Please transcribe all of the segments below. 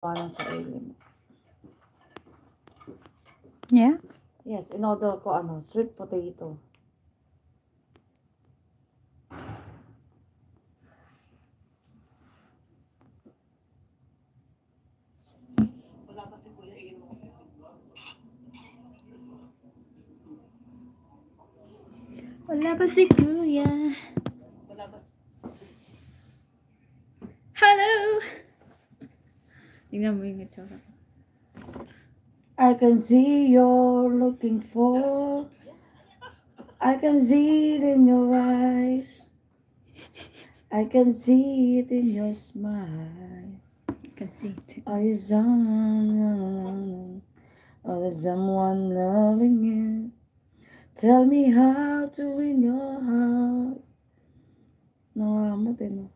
ng sarili mo. Yeah? Yes, in-order ko sweet potato. Wala pa si Kuya Ino. Wala pa si Kuya. Wala pa. Hello! Tingnan mo yung itsura. I can see you're looking for. I can see it in your eyes. I can see it in your smile. I can see it. Are you someone, or there's someone loving you? Tell me how to win your heart. Nawaramot no?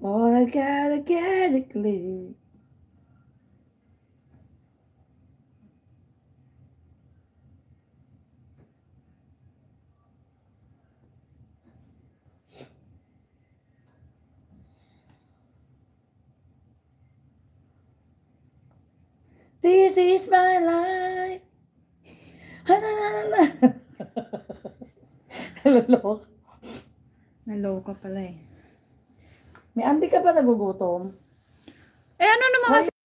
Oh, I gotta get it clear. This is my life. Nalolok. Naloka pala eh. May auntie ka pa nagugutom? Eh ano naman kasi?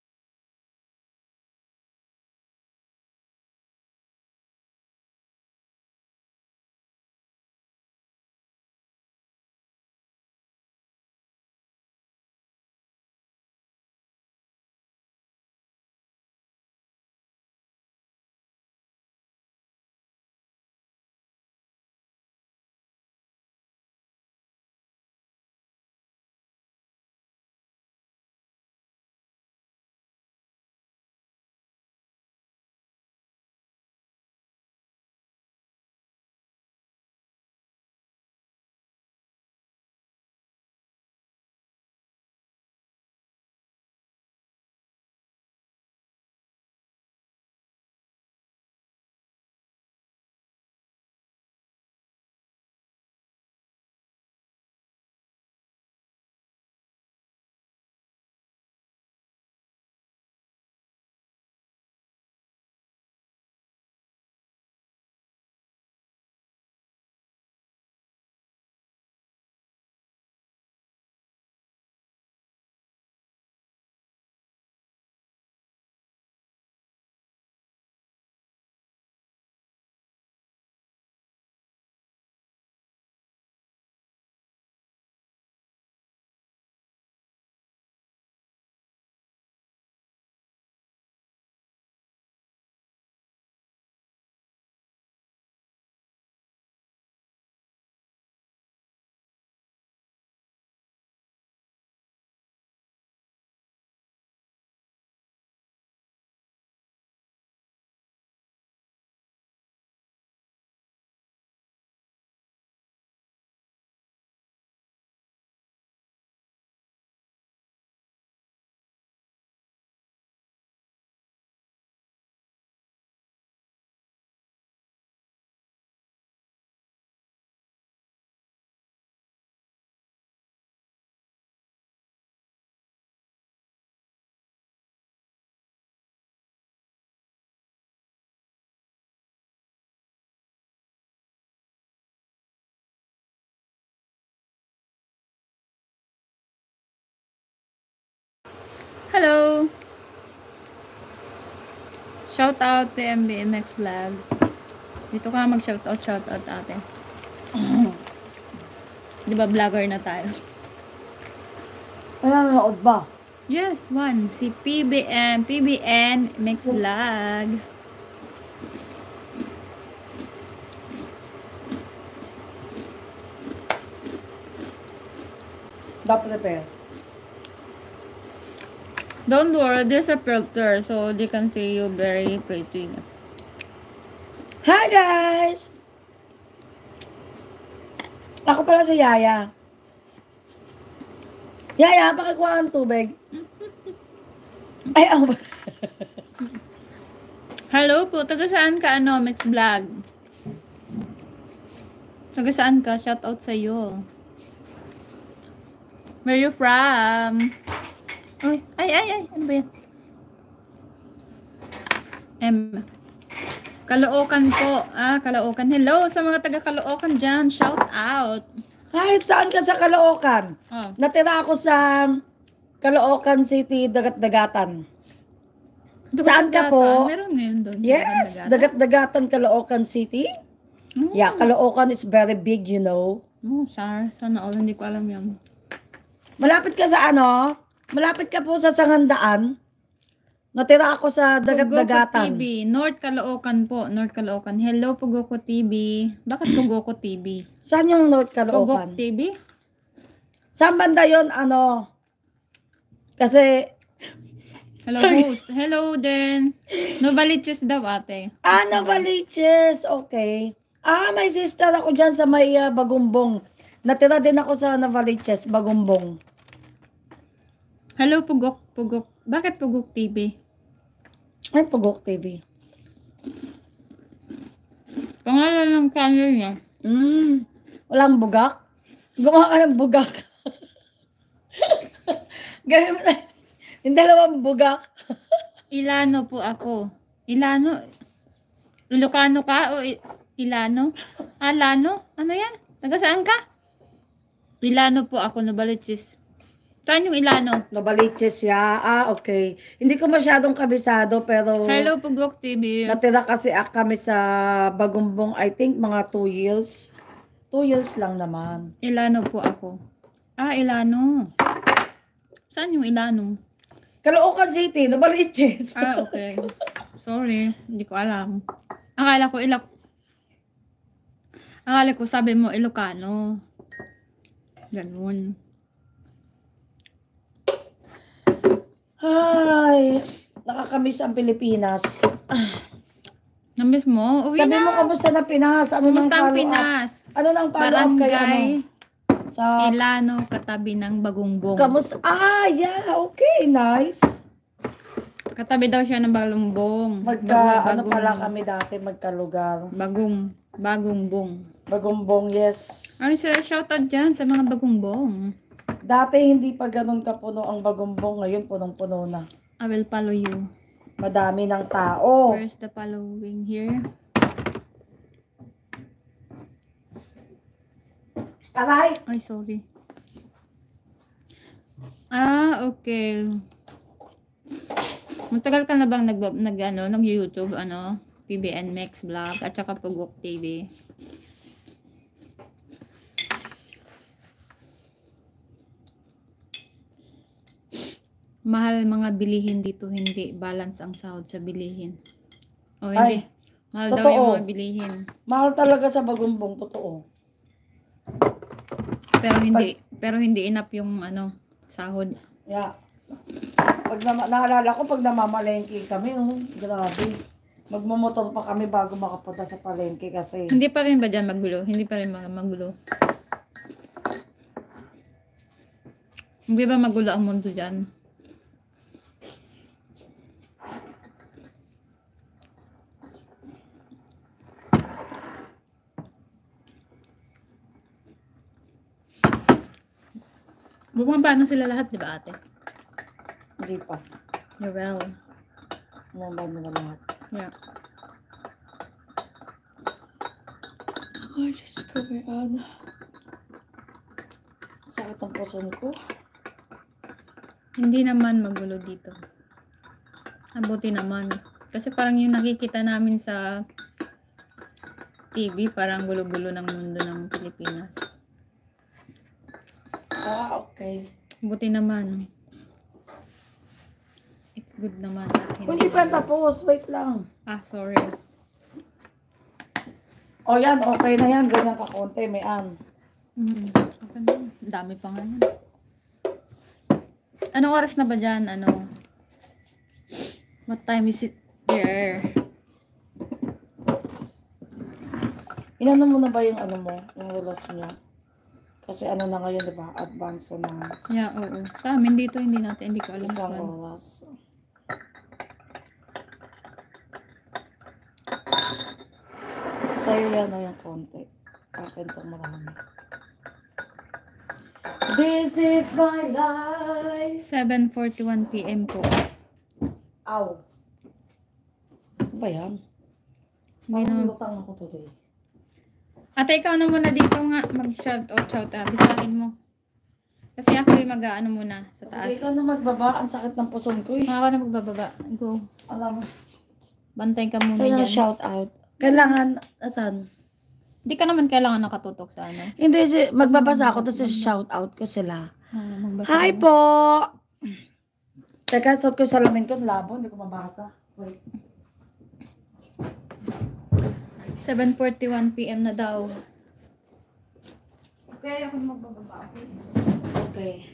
Hello! Shout out PMBMX Vlog. Dito ka mag-shout out ate. Di ba vlogger na tayo? Ay, nanonood ba? Yes, one. Si PBN Mix Vlog. Dapat prepare. Don't worry, there's a filter so they can see you very pretty. Hi guys! Ako pala si Yaya. Yaya, pakikuha ng tubig. Ay, ako ba? Hello po, taga saan ka Mix Vlog? Taga saan ka? Shout out sa iyo. Where you from? Ay. Ano ba yan? Caloocan po. Caloocan. Hello sa mga taga Caloocan dyan. Shout out. Kahit saan ka sa Caloocan. Oh. Natira ako sa Caloocan City, Dagat-Dagatan. Saan ka po? Meron ngayon doon. Yes, Dagat-Dagatan, Caloocan City. Yeah, Caloocan is very big, you know. Sana all. Hindi ko alam yan. Malapit ka sa ano? Malapit ka po sa Sangandaan. Natira ako sa Dagat-Dagatan. Pugoko TV. North Caloocan po. North Caloocan. Hello, Pugoko TV. Bakit Pugoko TV? Saan yung North Pugoko Caloocan? TV? Saan banda yun? Ano? Kasi... Hello, host. Hello din. Novaliches daw, ate. Novaliches. Okay. May sister ako dyan sa may Bagumbong. Natira din ako sa Novaliches, Bagumbong. Hello, Pugok. Bakit Pugok TV? Ay, Pugok TV. Pangalan ng channel niya. Walang bugak? Gumawa ka ng bugak. Gawin mo na. Yung dalawang bugak. Ilano po ako. Ilano? Ilocano ka o Ilano? Lano? Ano yan? Taga saan ka? Ilano po ako, Novaliches. Saan yung Ilano? Novaliches, yeah. Okay. Hindi ko masyadong kabisado, pero... Hello, Pugok TV. Natira kasi kami sa Bagumbong, I think, mga 2 years. 2 years lang naman. Ilano po ako. Ilano. Saan yung Ilano? Caloocan City, Novaliches. Okay. Sorry, hindi ko alam. Akala ko sabi mo Ilocano. Ganun. Ay, nakakamiss ang Pilipinas. Namiss mo? Uwi Sabi na. mo, kamusta na Pinas? Kumusta ang Pinas? Ano nang follow-up kay Barangay sa Ilano, katabi ng Bagumbong. kamusta? Yeah, okay, nice. Katabi daw siya ng Bagumbong. Ano pala kami dati, magkalugar. Bagumbong. Bagumbong, yes. Ano siya, shoutout dyan sa mga Bagumbong. Dati hindi pa ganun kapuno ang Bagumbong, ngayon punong-puno na. I will follow you. Madami ng tao. Where's the following here? Aray! Ay, sorry. Okay. Matagal ka na bang nag-YouTube, PBN Max Vlog, at saka Pugok TV? Mahal mga bilihin dito, hindi balance ang sahod sa bilihin. Hindi. Ay, Mahal daw totoo. yung mga bilihin. Mahal talaga sa Bagumbong, totoo. Pero hindi enough yung sahod. Yeah. Naalala ko pag namamalengke kami, grabe. Magmumotor pa kami bago makapunta sa palengke kasi. Hindi pa rin ba dyan magulo? Hindi pa rin magulo. Hindi ba magulo ang mundo dyan? Bumaba na sila lahat, di ba ate? Hindi pa. Well. Bumaba na lahat. Yeah. Ay, Diyos ko, may ana. Sakit ang puson ko. Hindi naman magulo dito. Mabuti naman. Kasi parang yung nakikita namin sa TV, parang gulo-gulo ng mundo ng Pilipinas. Okay. Buti naman. It's good naman. Hindi pa tapos. Wait lang. Sorry. Yan. Okay na yan. Ganyan ka konti. May an. Okay na. Dami pa nga yan. Anong oras na ba dyan? What time is it there? Inano mo na ba yung mo? Yung relos niya? Kasi na ngayon, di ba? Advance na. Yeah, oo. Sa amin dito, hindi ko alam. Isang kung ano. oras. Sa'yo yan yung konti. Akin itong marami. This is my life. 7:41 PM po. Ow. Ano ba yan? Hindi naman. Lutang ako today. Ate, ikaw na muna dito nga. Mag-shout out. Bisahin mo. Kasi ako yung mag-ano muna sa taas. Sige, ikaw na magbaba. Ang sakit ng puson ko eh. Ako na magbababa. Go. Alam mo. Bantay ka muna Saan dyan. shout out? Kailangan, asan? Hindi ka naman kailangan nakatutok sa ano. Hindi, magbabasa ako tapos shout out ko sila. Magbasa Hi mo. po! Teka, suot ko yung salamin ko. Labo, hindi ko mabasa. Wait. 7:41 PM na daw. Okay, ako na magbababa. Okay.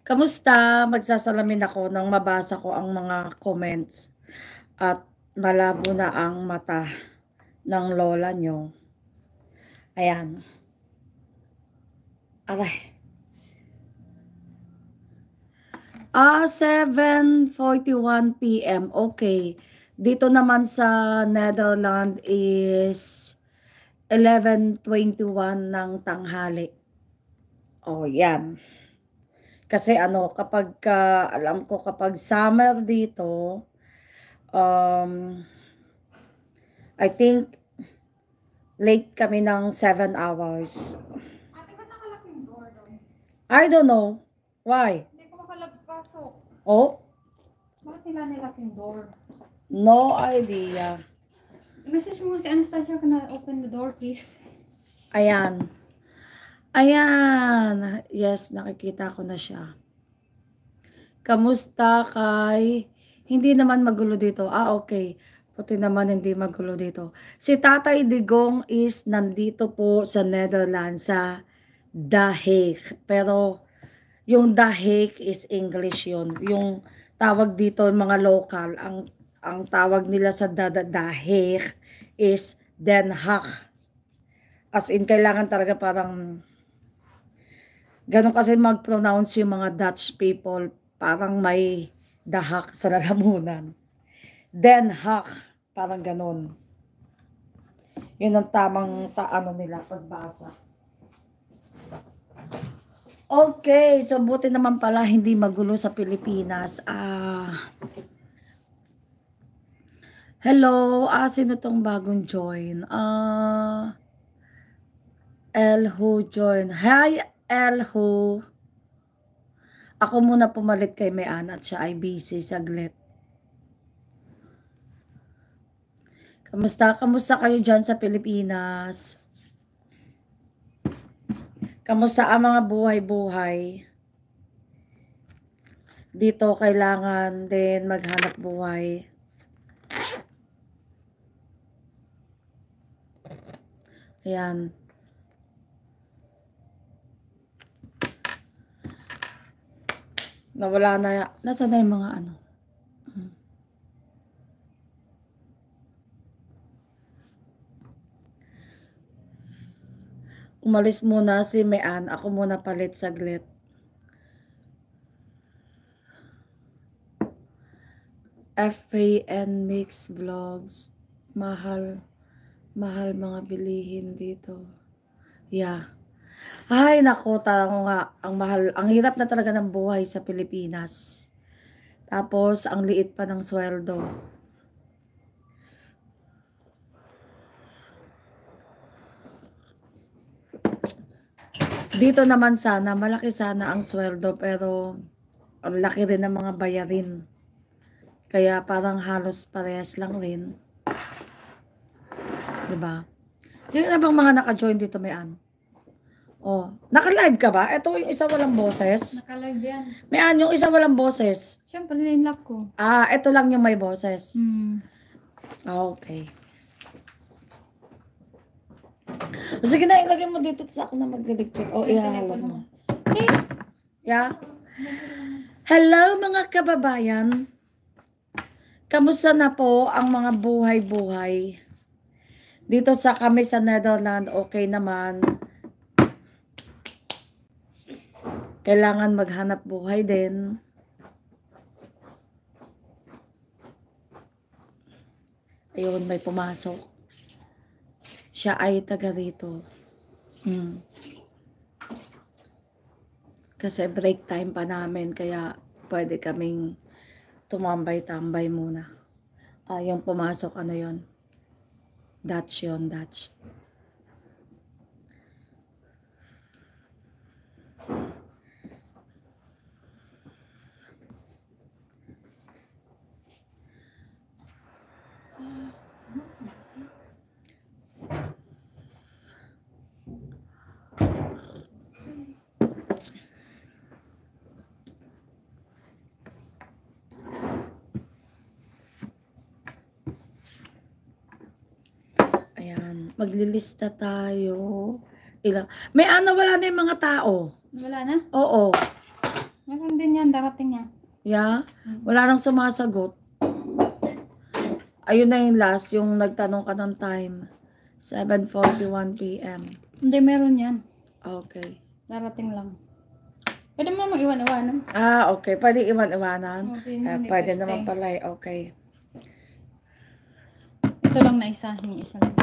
Kamusta? Magsasalamin ako nang mabasa ko ang mga comments at malabo na ang mata ng lola nyo. Ayan. Aray. 7:41 PM. Okay. Dito naman sa Netherlands is 11:21 ng tanghali. Oh, yan. Kasi ano, kapag alam ko kapag summer dito, I think late kami ng 7 hours. Ate, ba't nakalaking door doon? I don't know. Why? Hindi ko makalagpasok. Oh, Bakit nila nilaking door? no idea. Message mo nga si Anastasia ka na open the door, please. Ayan. Ayan. Yes, nakikita ko na siya. Kamusta kay? Hindi naman magulo dito. Okay. Puti naman hindi magulo dito. Si Tatay Digong is nandito po sa Netherlands, sa The Hague. Pero yung The Hague is English yun. Yung tawag dito mga local, ang tawag nila sa The Hague is Den Haag. As in, kailangan talaga parang ganun kasi mag-pronounce yung mga Dutch people. Parang may dahak sa lalamunan. Den Haag. Parang ganun. Yun ang tamang ano nila pagbasa. Okay. So, buti naman pala hindi magulo sa Pilipinas. Hello. Sino tong bagong join? Elho join. Hi, Elho. Ako muna pumalit kay Mayan at siya ay busy saglit. Kamusta? Kamusta kayo dyan sa Pilipinas? Kamusta ang mga buhay-buhay? Dito kailangan din maghanap buhay. Ayan. Nawala na. Nasaan na yung mga ano? Umalis muna si Mayan. Ako muna palit saglit. FPN Mix Vlogs. Mahal mga bilihin dito. Yeah. Ay, naku, talaga nga. Ang mahal. Ang hirap na talaga ng buhay sa Pilipinas. Tapos, ang liit pa ng sweldo. Dito naman sana, malaki sana ang sweldo, pero ang laki rin ng mga bayarin. Kaya parang halos parehas lang rin. Diba? Sino na bang mga naka-join dito, Mayan? Oh, naka-live ka ba? Ito yung isa walang boses. Naka-live yan. Mayan, yung isa walang boses. Siyempre, nilak ko. Ito lang yung may boses. Okay. Sige na, ilagay mo dito sa ako na magliligpit. Ihahalo mo. Yeah. Hello mga kababayan. Kamusta na po ang mga buhay-buhay? Dito sa kami sa Netherlands, okay naman. Kailangan maghanap buhay din. Ayun, may pumasok. Siya ay taga rito. Kasi break time pa namin, kaya pwede kaming tumambay-tambay muna. Yung pumasok, ano yon, Dutch yon, Dutch. Ayan, maglilista tayo. May wala na yung mga tao. Wala na? Oo. Meron din yan, darating yan. Yeah? Wala nang sumasagot. Ayun na yung last, yung nagtanong ka ng time. 7:41 p.m. Hindi, meron yan. Okay. Darating lang. Pwede mo mag-iwan-iwanan. Okay. Pwede iwan-iwanan. Okay, Pwede naman pala. Okay. Ito lang na isa. Yung isa lang.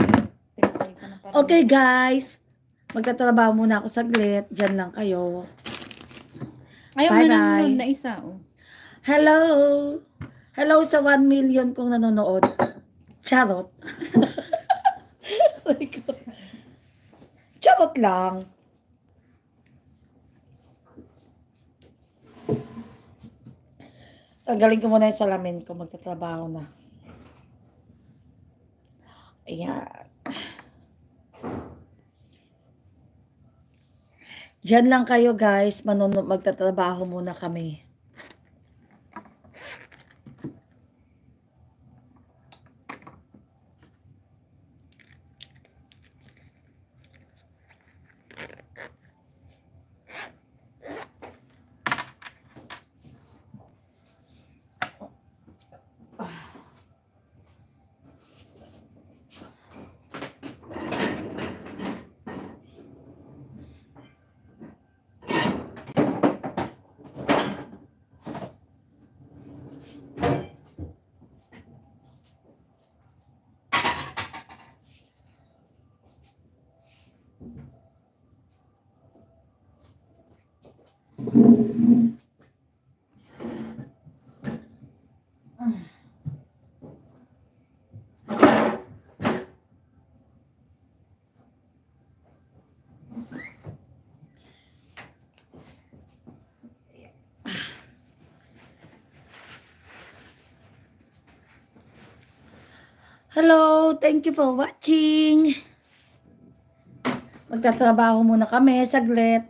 Okay, guys. Magtatrabaho muna ako saglit. Diyan lang kayo. Ayaw mo nanonood na isa. Oh. Hello. Hello sa 1 million kong nanonood. Charot. Charot lang. Tanggalin ko muna yung salamin ko. Magtatrabaho na. Ayan. Diyan lang kayo, guys. Magtatrabaho muna kami. Hello, thank you for watching. Magtatrabaho muna kami saglit.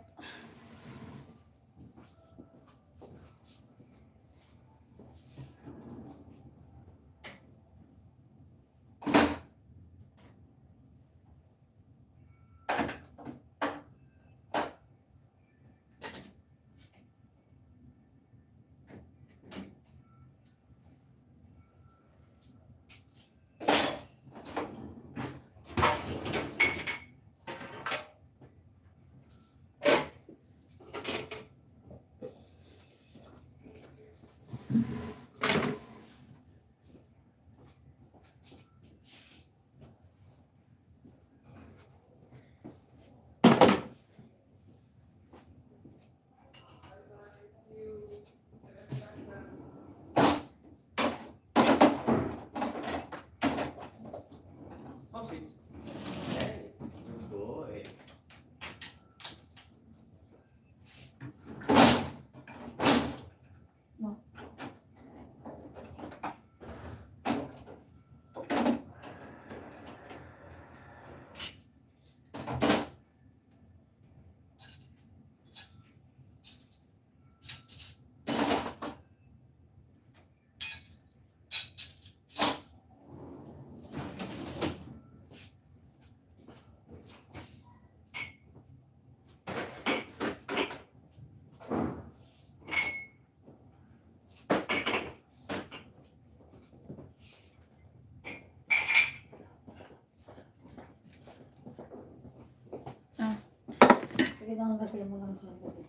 Sige lang, lagay mo lang siya dito.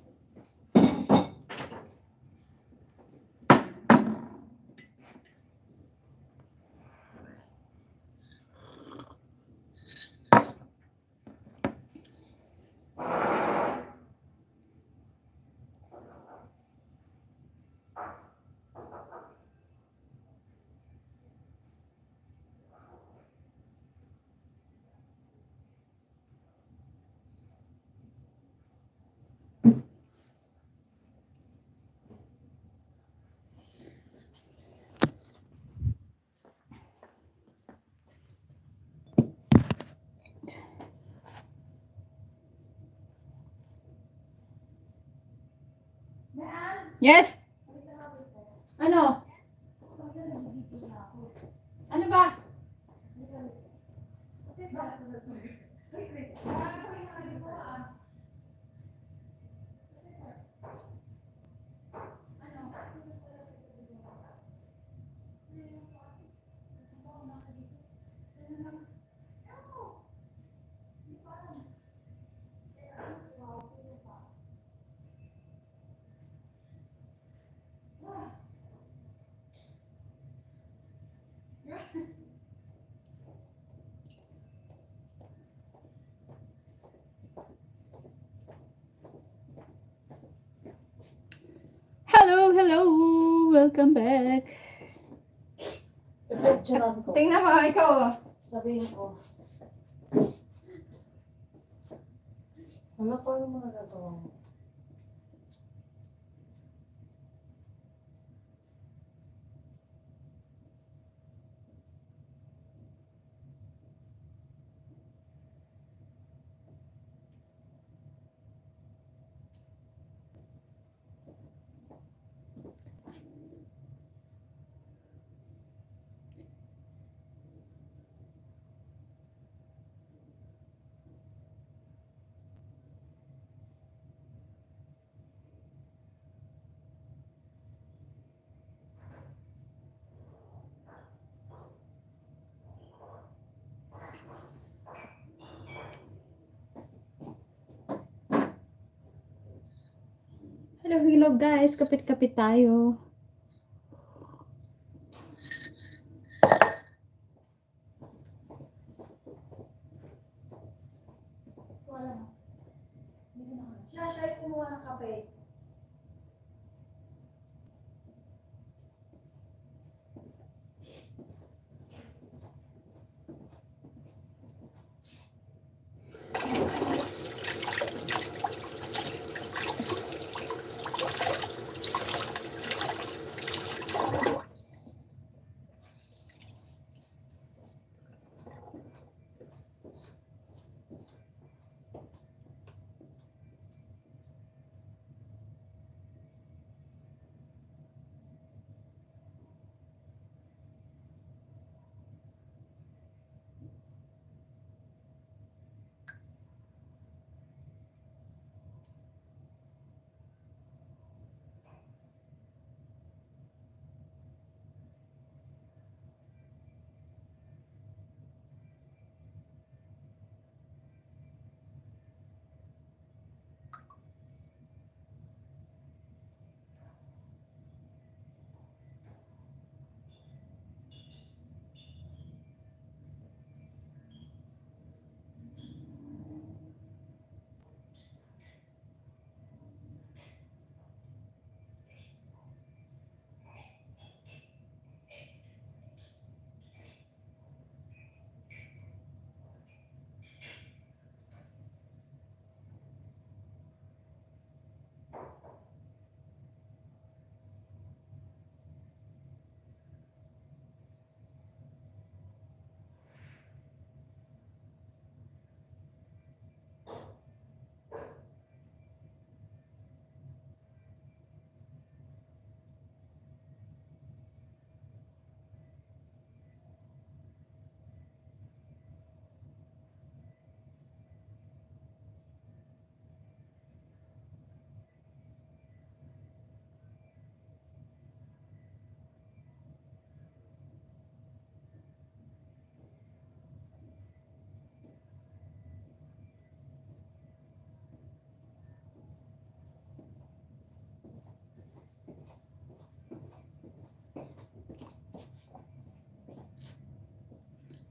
Yes! Ano? Ano ba? Hello, hello! Welcome back! Picturean ko. Tingnan mo, ikaw. Sabihin ko. Ano, paano mo nagagawa mo? Hello, hello guys. Kapit-kapit tayo. Wala na. Siya ay kumuha ng kape.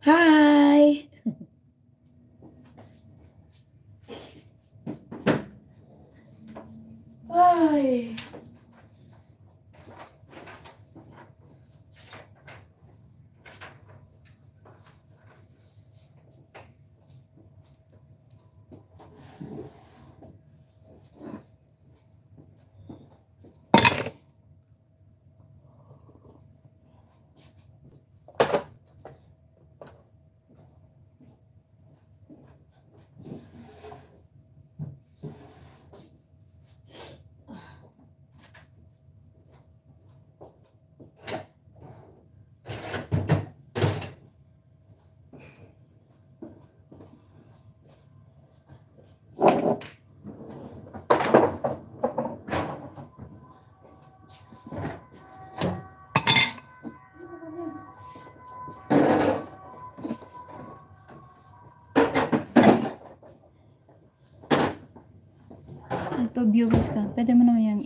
Hi! Ay! Ito, viewers ka. Pwede mo naman yung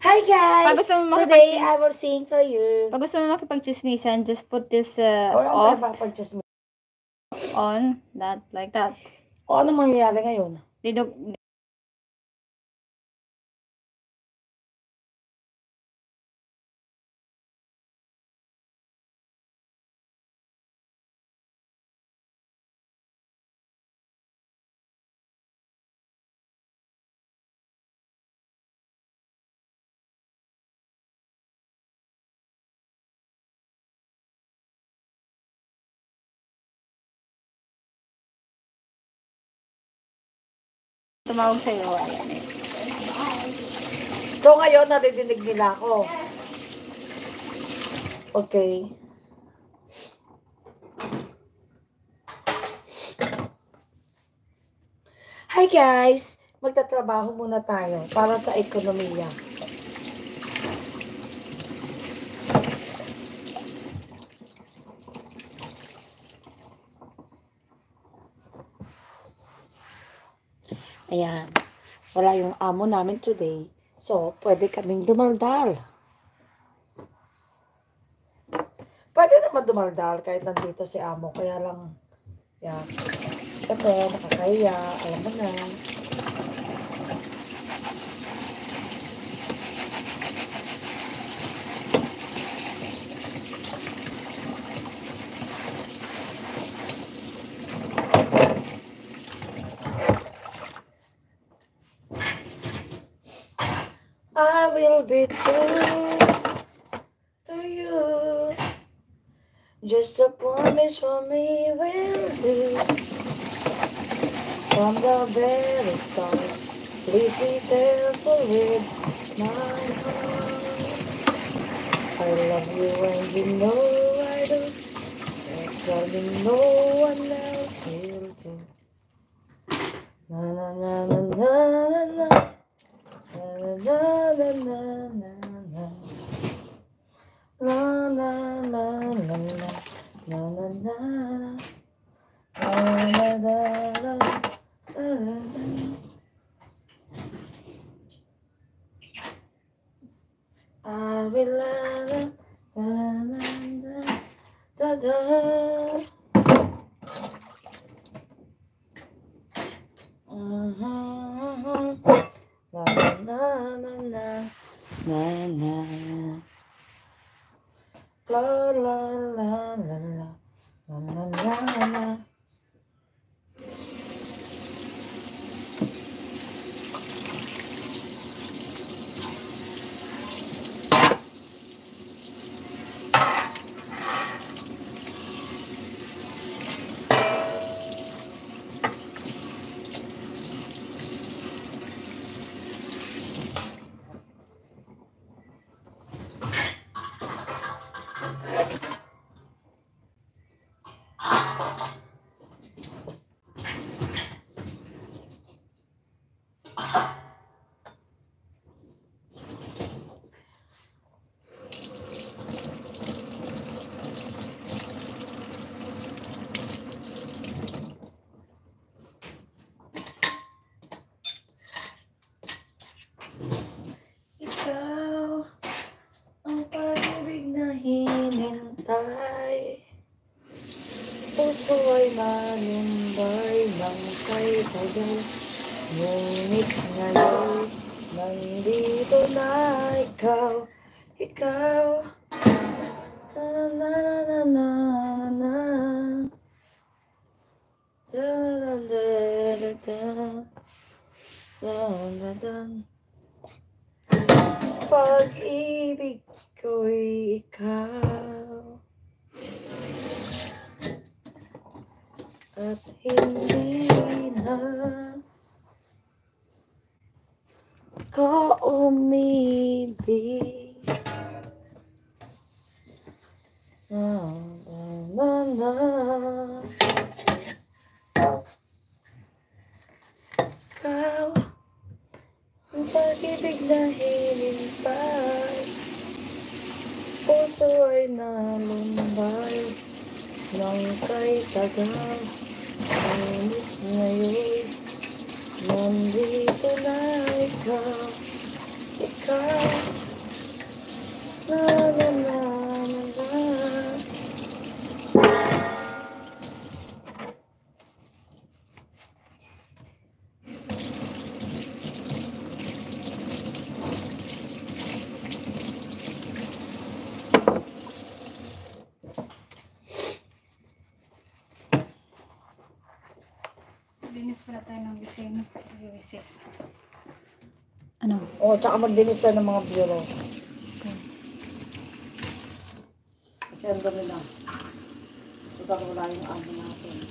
Hi Pag guys! gusto mo Today I will sing for you. Pag gusto mo makipagchismisan, just put this Wala off pa pag-just on, that, like that. O ano mangyayari ngayon? Didog, tumawag sa'yo. Ayan eh. So ngayon nadidinig nila ako. Okay. Hi guys! Magtatrabaho muna tayo para sa ekonomiya. Ayan. Wala yung amo namin today. So, pwede kaming dumaldal. Pwede naman dumaldal kahit nandito si amo. Kaya lang, yan. Siyempre, nakakaya. Alam mo na. I will be true to you. Just a promise from me will do. From the very start, please be careful with my heart. I love you and you know I do. And tell me no one else will do. Na na na na na na na. Na na na na na na. La la la la la. Na na na na. La la la la. I will la la la da da. La la la la la la. La la la la la la la la. Ikaw ang pag-ibig na hinintay. Puso ay malumbay ng kay tagal. Ngunit ngayon, nandito na ikaw. Ikaw. Na na na na na na. Da da da da da. Da da da. Pag-ibig ko'y ikaw. At hindi na ka umibig. Na na na. Ikaw ang pag-ibig na hinintay. Puso ay nalumbay ng kay tagal. Ngunit ngayon, nandito na ikaw. Ikaw Na, na, na, na, na. Linis pala tayo ng biseno. Reset. Ano? Oo, tsaka magdinis tayo ng mga bureau. Kasi ang dami na. Ito wala yung ano natin.